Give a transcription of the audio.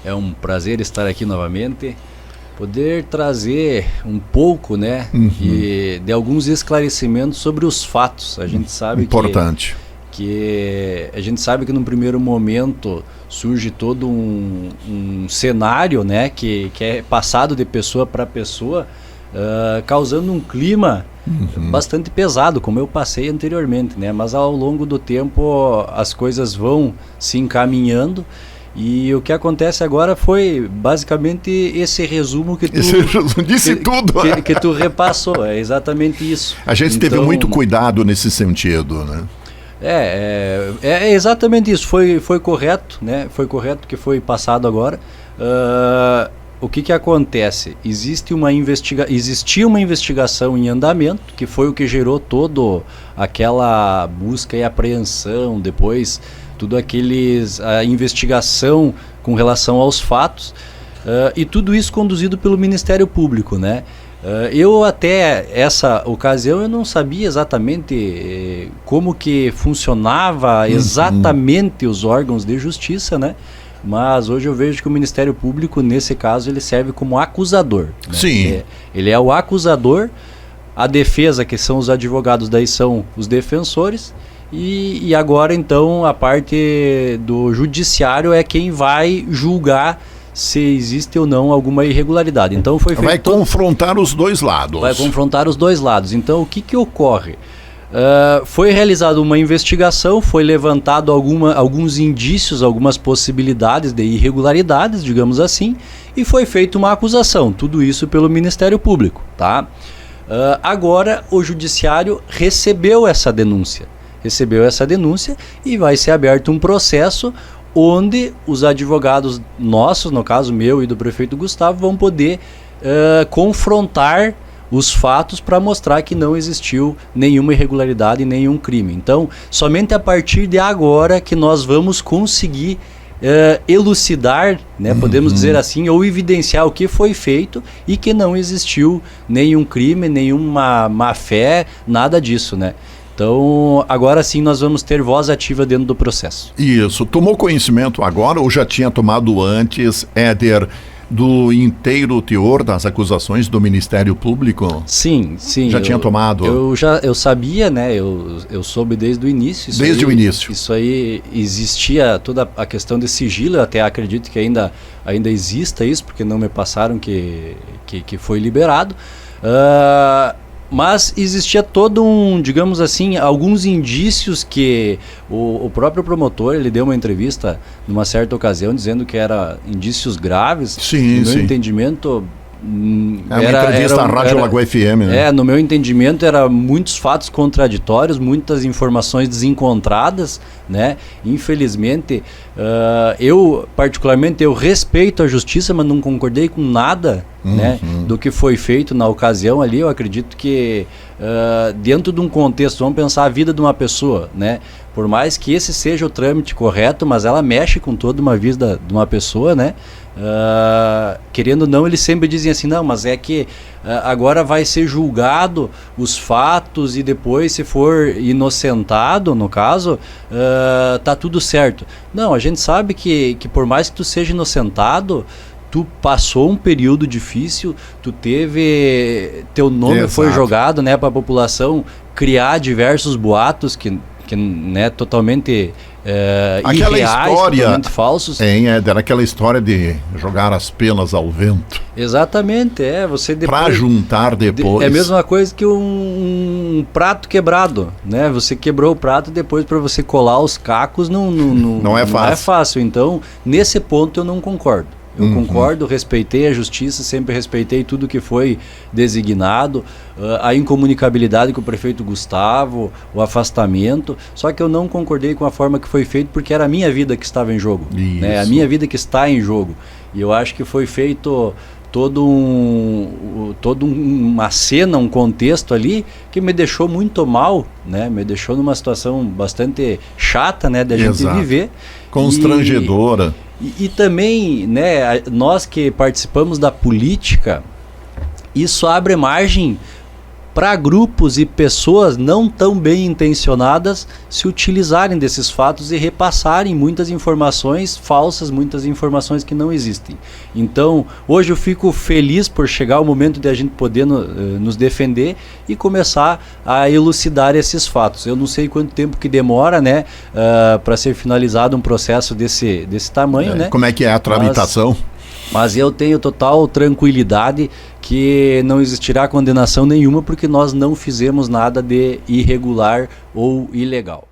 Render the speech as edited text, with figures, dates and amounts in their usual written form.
É um prazer estar aqui novamente, poder trazer um pouco, né, de alguns esclarecimentos sobre os fatos. A gente sabe importante que a gente sabe que num primeiro momento surge todo um cenário, né, que é passado de pessoa para pessoa, causando um clima bastante pesado, como eu passei anteriormente, né? Mas ao longo do tempo as coisas vão se encaminhando. E o que acontece agora foi basicamente esse resumo que tu disse tudo que tu repassou. É exatamente isso. A gente teve muito cuidado nesse sentido, né? É exatamente isso. Foi correto, né? Foi correto que foi passado agora. O que acontece? Existia uma investigação em andamento, que foi o que gerou todo aquela busca e apreensão, depois tudo a investigação com relação aos fatos, e tudo isso conduzido pelo Ministério Público, né? Eu até essa ocasião eu não sabia exatamente como que funcionava exatamente os órgãos de justiça, né? Mas hoje eu vejo que o Ministério Público, nesse caso, ele serve como acusador, né? Sim. Ele é o acusador, a defesa, que são os advogados, daí são os defensores, e agora então a parte do judiciário é quem vai julgar se existe ou não alguma irregularidade. Então vai confrontar os dois lados. Vai confrontar os dois lados. Então o que ocorre? Foi realizada uma investigação, foi levantado alguns indícios, algumas possibilidades de irregularidades, digamos assim, e foi feita uma acusação, tudo isso pelo Ministério Público, tá? Agora o Judiciário recebeu essa denúncia e vai ser aberto um processo onde os advogados nossos, no caso meu e do prefeito Gustavo, vão poder confrontar os fatos para mostrar que não existiu nenhuma irregularidade, nenhum crime. Então, somente a partir de agora que nós vamos conseguir elucidar, né, podemos dizer assim, ou evidenciar o que foi feito e que não existiu nenhum crime, nenhuma má-fé, nada disso, né? Então, agora sim nós vamos ter voz ativa dentro do processo. Isso. Tomou conhecimento agora ou já tinha tomado antes, Éder, do inteiro teor das acusações do Ministério Público? Sim. Já tinha tomado? Eu sabia, né? Eu soube desde o início. Desde o início. Isso aí existia toda a questão de sigilo, eu até acredito que ainda exista isso, porque não me passaram que foi liberado. Mas existia todo digamos assim, alguns indícios que o próprio promotor, ele deu uma entrevista numa certa ocasião dizendo que eram indícios graves. Sim, no meu entendimento, uma entrevista à Rádio Lagoa FM, né? No meu entendimento, eram muitos fatos contraditórios, muitas informações desencontradas, né? Infelizmente, eu particularmente respeito a justiça, mas não concordei com nada, né, do que foi feito na ocasião ali. Eu acredito que dentro de um contexto, vamos pensar a vida de uma pessoa, né? Por mais que esse seja o trâmite correto, mas ela mexe com toda uma vida de uma pessoa, né? Querendo ou não, eles sempre dizem assim, não, mas é que agora vai ser julgado os fatos e depois, se for inocentado, no caso, tá tudo certo. Não, a gente sabe que por mais que tu seja inocentado, tu passou um período difícil, tu teu nome foi jogado, né, para a população criar diversos boatos que né, totalmente irreais, totalmente falsos. Era aquela história de jogar as penas ao vento. Exatamente, você depois... Para juntar depois. É a mesma coisa que um prato quebrado, né? Você quebrou o prato, depois para você colar os cacos não é fácil. Então, nesse ponto eu não concordo. Eu concordo, respeitei a justiça, sempre respeitei tudo que foi designado, a incomunicabilidade com o prefeito Gustavo, o afastamento, só que eu não concordei com a forma que foi feito, porque era a minha vida que estava em jogo, né? A minha vida que está em jogo, e eu acho que foi feito toda uma cena, um contexto ali que me deixou muito mal, né? Me deixou numa situação bastante chata, né, da gente viver. Constrangedora. E também, né, nós que participamos da política, isso abre margem para grupos e pessoas não tão bem intencionadas se utilizarem desses fatos e repassarem muitas informações falsas, muitas informações que não existem. Então, hoje eu fico feliz por chegar o momento de a gente poder nos defender e começar a elucidar esses fatos. Eu não sei quanto tempo que demora, né, para ser finalizado um processo desse tamanho, né? Como é que é a tramitação? Mas eu tenho total tranquilidade que não existirá condenação nenhuma porque nós não fizemos nada de irregular ou ilegal.